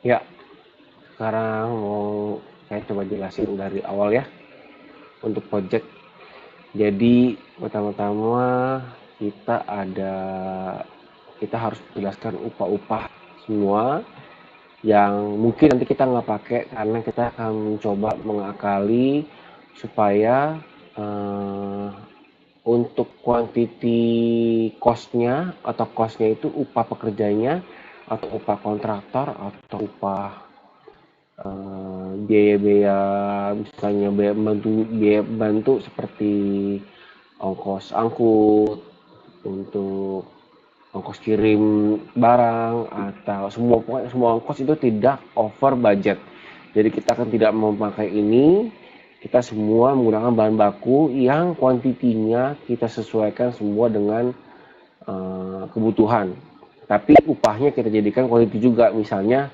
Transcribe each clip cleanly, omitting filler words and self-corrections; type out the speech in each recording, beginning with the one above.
Ya, sekarang mau saya coba jelasin dari awal ya untuk project. Jadi pertama-tama kita ada kita harus jelaskan upah-upah semua yang mungkin nanti kita nggak pakai karena kita akan mencoba mengakali supaya eh, untuk quantity cost-nya atau cost-nya itu upah pekerjanya atau upah kontraktor atau upah biaya-biaya misalnya biaya bantu seperti ongkos angkut untuk ongkos kirim barang atau semua pokoknya semua ongkos itu tidak over budget. Jadi kita akan tidak memakai ini, kita semua menggunakan bahan baku yang kuantitinya kita sesuaikan semua dengan kebutuhan. Tapi upahnya kita jadikan quality juga, misalnya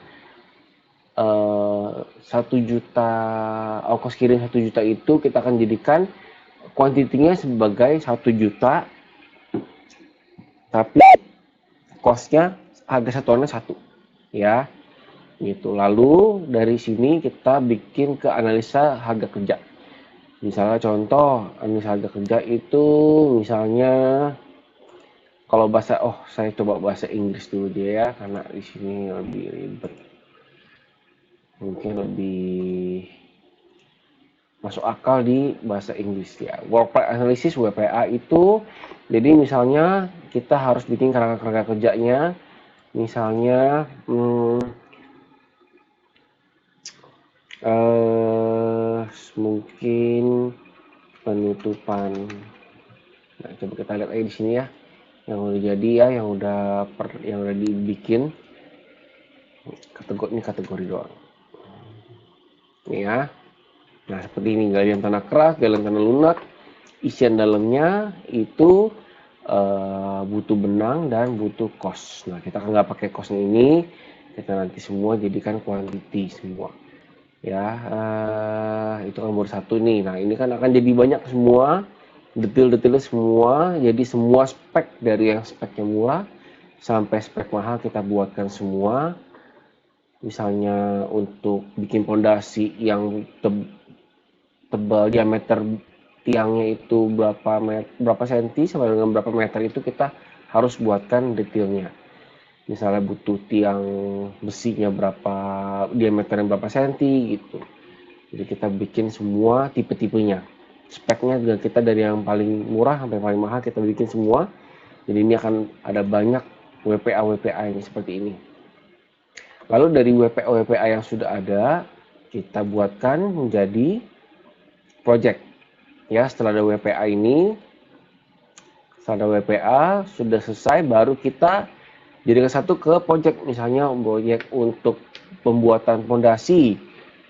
1 juta ongkos kirim 1 juta itu kita akan jadikan kuantitinya sebagai 1 juta, tapi costnya harga satuannya 1 ya gitu. Lalu dari sini kita bikin ke analisa harga kerja. Misalnya contoh analisa harga kerja itu misalnya kalau bahasa saya coba bahasa Inggris dulu dia ya karena di sini lebih ribet, mungkin lebih masuk akal di bahasa Inggris ya. Work price analysis WPA itu jadi misalnya kita harus bikin kerangka kerjanya, misalnya mungkin penutupan. Nah, coba kita lihat aja di sini ya, yang udah jadi ya, yang udah dibikin kategori doang. Ini ya. Nah, seperti ini, galian tanah keras, galian tanah lunak, isian dalamnya itu butuh benang dan butuh kos. Nah, kita nggak pakai kosnya ini, kita nanti semua jadikan quantity semua. Ya, itu kan baru satu nih. Nah, ini kan akan jadi banyak semua, detail-detailnya semua, jadi semua spek dari yang speknya murah sampai spek mahal kita buatkan semua. Misalnya untuk bikin pondasi yang tebal diameter tiangnya itu berapa senti sampai dengan berapa meter itu kita harus buatkan detailnya. Misalnya butuh tiang besinya berapa, diameternya berapa senti gitu. Jadi kita bikin semua tipe-tipenya. Speknya juga kita dari yang paling murah sampai paling mahal kita bikin semua. Jadi ini akan ada banyak WPA ini seperti ini. Lalu dari WPA yang sudah ada kita buatkan menjadi project. Ya, setelah ada WPA ini, setelah ada WPA sudah selesai, baru kita jadikan satu ke project. Misalnya project untuk pembuatan pondasi,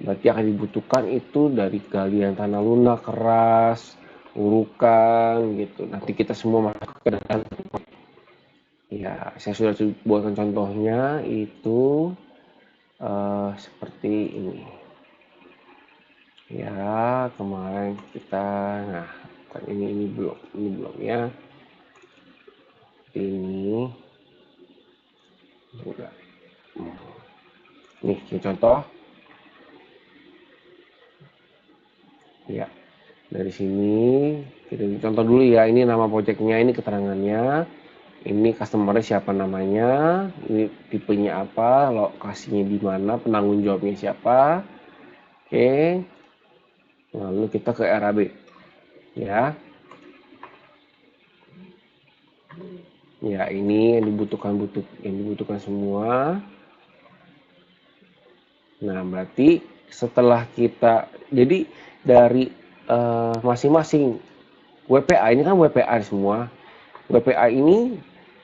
berarti akan dibutuhkan itu dari galian tanah lunak keras, urukan gitu. Nanti kita semua masuk ke dalam. Ya, saya sudah buatkan contohnya itu seperti ini. Ya, kemarin kita, nah kan ini belum ya. Ini enggak. Nih, contoh. Ya, dari sini kita contoh dulu ya. Ini nama projectnya, ini keterangannya, ini customernya siapa namanya, ini tipenya apa, lokasinya di mana, penanggung jawabnya siapa. Oke, lalu kita ke RAB ya. Ya, ini yang dibutuhkan semua. Nah, berarti setelah kita jadi dari masing-masing WPA ini kan WPA semua. WPA ini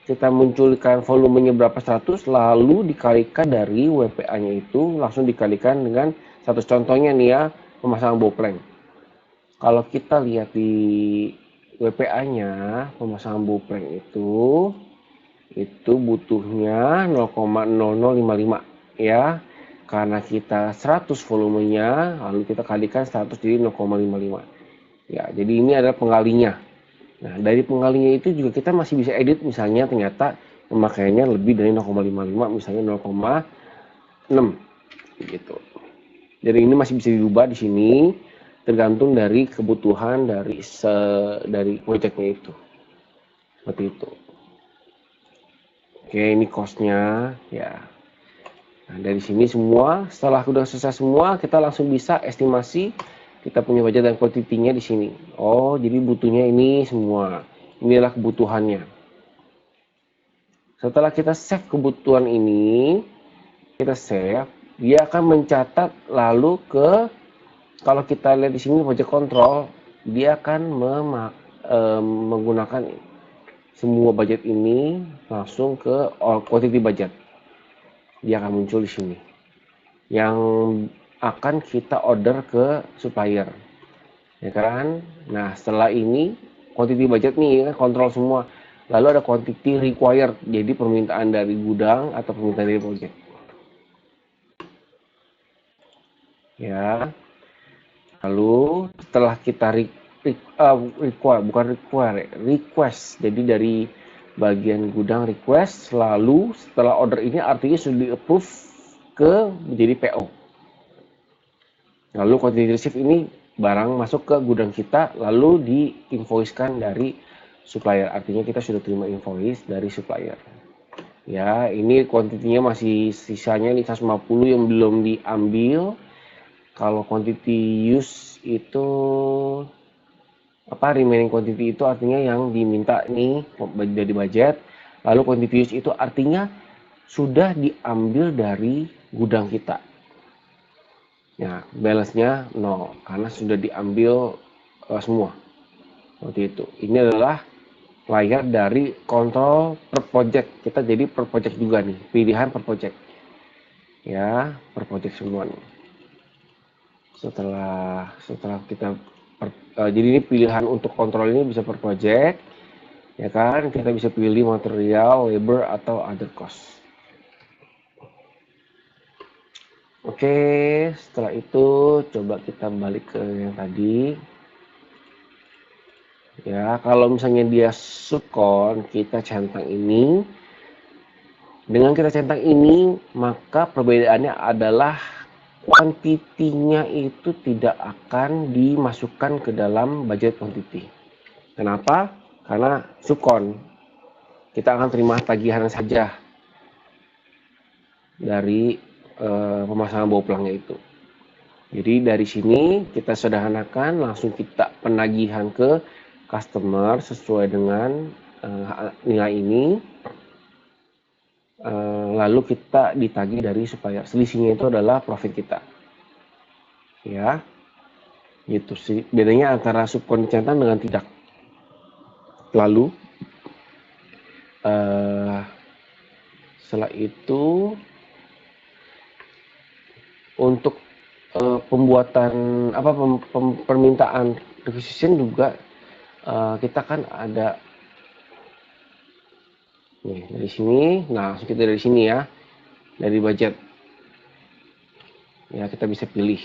kita munculkan volumenya berapa 100 lalu dikalikan dari WPA-nya itu langsung dikalikan dengan 100. Contohnya nih ya, pemasangan bopleng. Kalau kita lihat di WPA-nya pemasangan bopleng itu butuhnya 0,0055 ya. Karena kita 100 volumenya, lalu kita kalikan 100 jadi 0,55. Ya, jadi ini adalah pengalinya. Nah, dari pengalinya itu juga kita masih bisa edit, misalnya ternyata pemakaiannya lebih dari 0,55, misalnya 0,6. gitu. Jadi ini masih bisa dirubah di sini tergantung dari kebutuhan dari proyeknya itu. Seperti itu. Oke, ini cost-nya ya. Nah, dari sini semua, setelah udah selesai semua, kita langsung bisa estimasi kita punya budget dan quantity-nya di sini. Oh, jadi butuhnya ini semua. Inilah kebutuhannya. Setelah kita save kebutuhan ini, kita save, dia akan mencatat lalu ke, kalau kita lihat di sini project control, dia akan menggunakan semua budget ini langsung ke quantity budget. Dia akan muncul di sini. Yang akan kita order ke supplier. Ya kan? Nah, setelah ini quantity budget nih kan kontrol semua. Lalu ada quantity required, jadi permintaan dari gudang atau permintaan dari project. Ya. Lalu setelah kita request. Jadi dari bagian gudang request, lalu setelah order ini artinya sudah di-approve ke menjadi PO. Lalu quantity receive ini barang masuk ke gudang kita, lalu di-invoice-kan dari supplier. Artinya kita sudah terima invoice dari supplier. Ya, ini quantity-nya masih sisanya nih 150 yang belum diambil. Kalau quantity use itu remaining quantity itu artinya yang diminta nih dari budget. Lalu quantity use itu artinya sudah diambil dari gudang kita. Ya, balance-nya 0 karena sudah diambil semua. Seperti itu. Ini adalah layar dari kontrol per project. Kita jadi per project juga nih, pilihan per project. Ya, per project semua nih. Setelah kita jadi ini pilihan untuk kontrol ini bisa per project, ya kan? Kita bisa pilih material, labor atau other cost. Oke, setelah itu coba kita balik ke yang tadi. Ya, kalau misalnya dia subkon, kita centang ini. Dengan kita centang ini, maka perbedaannya adalah kuantitinya itu tidak akan dimasukkan ke dalam budget quantity. Kenapa? Karena subkon. Kita akan terima tagihan saja dari pemasangan bau pelangnya itu. Jadi dari sini kita sederhanakan, langsung kita penagihan ke customer sesuai dengan nilai ini. Lalu kita ditagih dari supplier. Selisihnya itu adalah profit kita. Ya, gitu sih bedanya antara subkon centang dengan tidak. Lalu setelah itu untuk pembuatan permintaan requisition juga kita kan ada nih dari sini. Nah, kita dari sini ya, dari budget ya, kita bisa pilih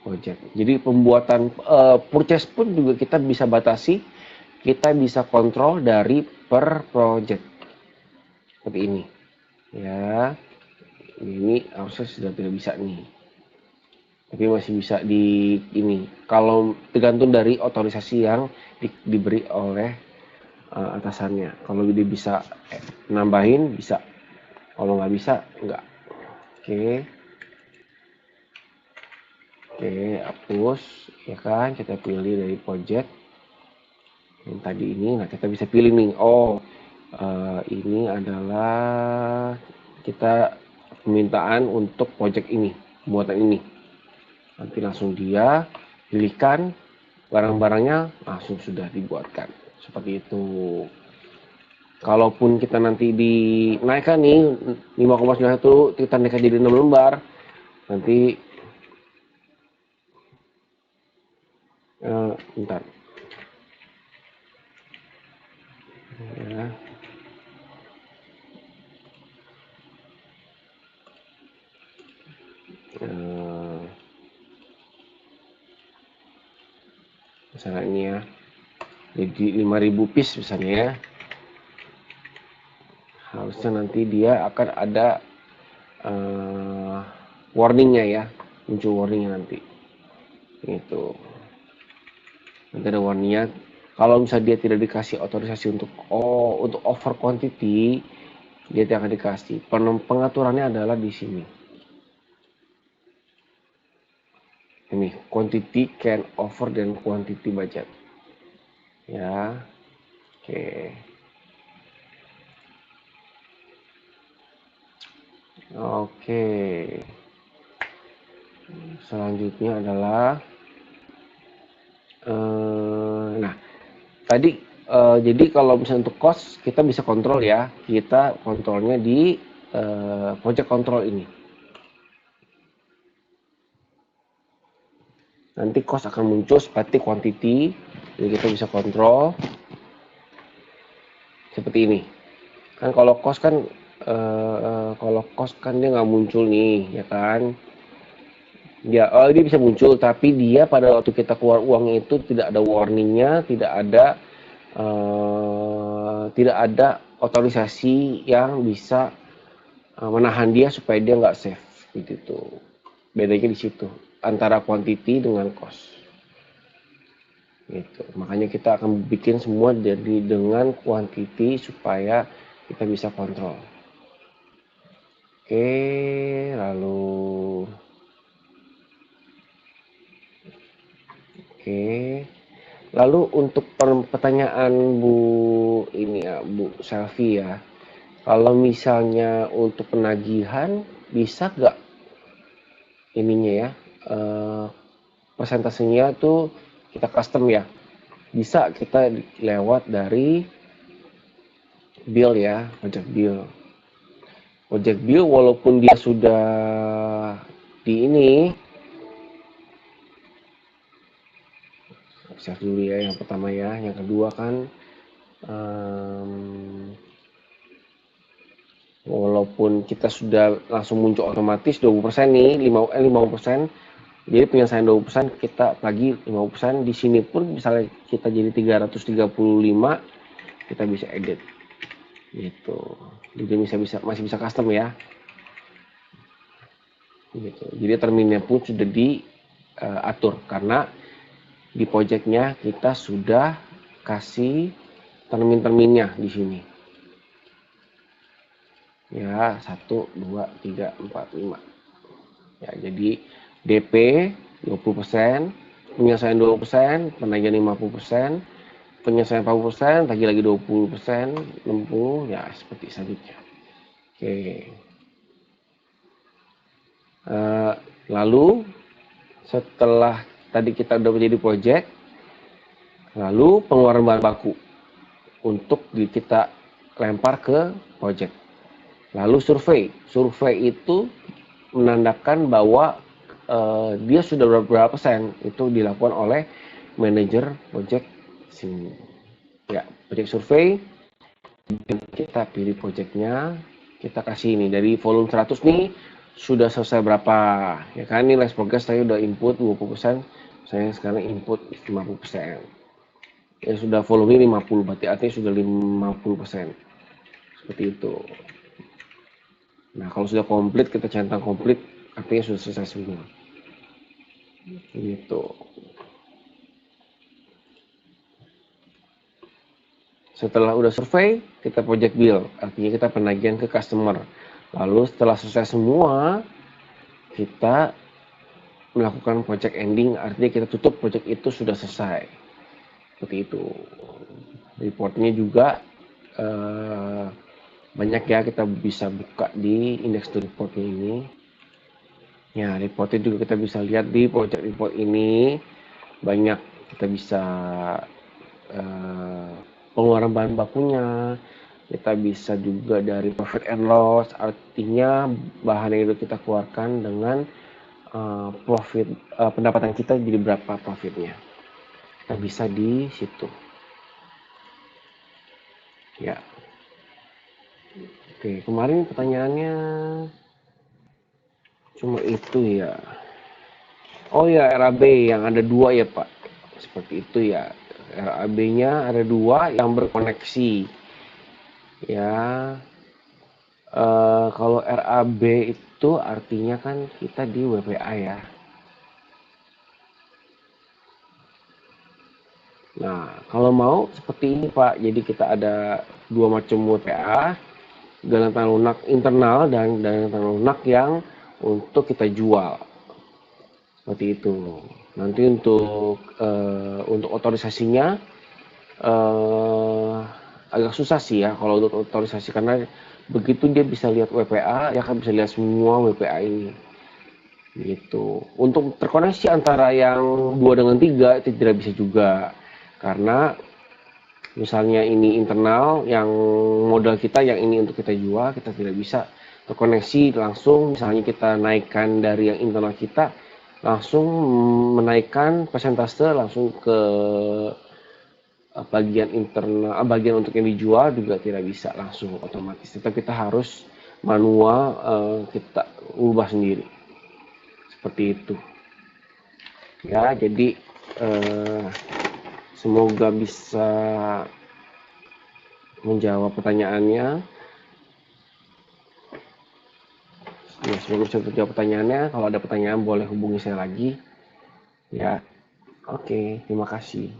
project. Jadi pembuatan purchase pun juga kita bisa batasi, kita bisa kontrol dari per project seperti ini ya. Ini harusnya sudah tidak bisa nih, tapi masih bisa di ini kalau tergantung dari otorisasi yang diberi oleh atasannya. Kalau dia bisa nambahin bisa, kalau nggak bisa nggak. Oke, hapus ya kan, kita pilih dari project yang tadi ini. Nah, kita bisa pilih nih, ini adalah kita permintaan untuk project ini, buatan ini. Nanti langsung dia pilihkan barang-barangnya, langsung sudah dibuatkan seperti itu. Kalaupun kita nanti dinaikkan nih 5,91, kita naikkan jadi 6 lembar, nanti bentar ya. Misalnya ini ya, jadi 5.000 piece misalnya ya, harusnya nanti dia akan ada warningnya ya, muncul warningnya nanti. Itu. Nanti ada warningnya. Kalau misalnya dia tidak dikasih otorisasi untuk over quantity, dia tidak akan dikasih. Pengaturannya adalah di sini. Ini quantity can over dan quantity budget. Ya. Oke. Oke. Selanjutnya adalah nah, tadi jadi kalau misalnya untuk cost kita bisa kontrol ya. Kita kontrolnya di project control ini. Nanti cost akan muncul seperti quantity, jadi kita bisa kontrol seperti ini. Kan kalau cost kan dia nggak muncul nih, ya kan? Ya, dia bisa muncul, tapi dia pada waktu kita keluar uang itu tidak ada warningnya, tidak ada otorisasi yang bisa menahan dia supaya dia nggak save, gitu. Bedanya di situ antara quantity dengan cost. Gitu. Makanya kita akan bikin semua jadi dengan quantity supaya kita bisa kontrol. Oke, lalu untuk pertanyaan Bu Selvi ya, kalau misalnya untuk penagihan bisa nggak ininya ya, persentasenya tuh kita custom ya, bisa kita lewat dari bill ya, project bill walaupun dia sudah di ini, save dulu ya yang pertama ya, yang kedua kan walaupun kita sudah langsung muncul otomatis 20% nih, 50%, jadi penyelesaian 20% kita bagi 50%, di sini pun misalnya kita jadi 335, kita bisa edit gitu. Jadi masih bisa custom ya. Gitu. Jadi terminnya pun sudah diatur karena di projectnya kita sudah kasih terminnya di sini. Ya, 1, 2, 3, 4, 5. Ya, jadi DP 20%, penyelesaian 20%, penagihan 50%, penyelesaian 40%, tagih lagi 20%, 60, ya seperti selanjutnya. Oke. Lalu setelah tadi kita udah menjadi project, lalu pengeluaran bahan baku untuk kita lempar ke project. Lalu survei itu menandakan bahwa dia sudah berapa persen, itu dilakukan oleh manajer project sini. Ya, project survei, kita pilih projectnya, kita kasih ini dari volume 100 nih sudah selesai berapa, ya kan? Ini less progress saya udah input 20%, saya sekarang input 50%. Ya sudah volume 50, berarti artinya sudah 50%. Seperti itu. Nah, kalau sudah komplit, kita centang komplit, artinya sudah selesai semua. Gitu. Setelah udah survei, kita project bill, artinya kita penagihan ke customer. Lalu setelah selesai semua, kita melakukan project ending, artinya kita tutup project itu sudah selesai. Seperti itu. Reportnya juga banyak ya, kita bisa buka di index to reportnya ini. Ya, reportnya juga kita bisa lihat di project report ini. Banyak kita bisa pengeluaran bahan bakunya, kita bisa juga dari profit and loss, artinya bahan yang itu kita keluarkan dengan profit, pendapatan kita jadi berapa profitnya, kita bisa di situ ya. Oke, kemarin pertanyaannya cuma itu ya. Oh ya, RAB yang ada 2 ya Pak, seperti itu ya. RAB-nya ada 2 yang berkoneksi ya. Kalau RAB itu artinya kan kita di WPA ya. Nah, kalau mau seperti ini Pak, jadi kita ada dua macam WPA, galian lunak internal dan galian lunak yang untuk kita jual. Seperti itu. Nanti untuk otorisasinya eh, agak susah sih ya kalau untuk otorisasi, karena begitu dia bisa lihat WPA, ya kan bisa lihat semua WPA ini. Gitu. Untuk terkoneksi antara yang 2 dengan 3 itu tidak bisa juga. Karena misalnya ini internal, yang modal kita yang ini untuk kita jual, kita tidak bisa terkoneksi langsung. Misalnya kita naikkan dari yang internal kita, langsung menaikkan persentase langsung ke bagian internal, bagian untuk yang dijual juga tidak bisa langsung otomatis. Tetap kita harus manual, kita ubah sendiri. Seperti itu. Ya, jadi semoga bisa menjawab pertanyaannya. Ya, semoga bisa menjawab pertanyaannya. Kalau ada pertanyaan boleh hubungi saya lagi. Ya, oke, terima kasih.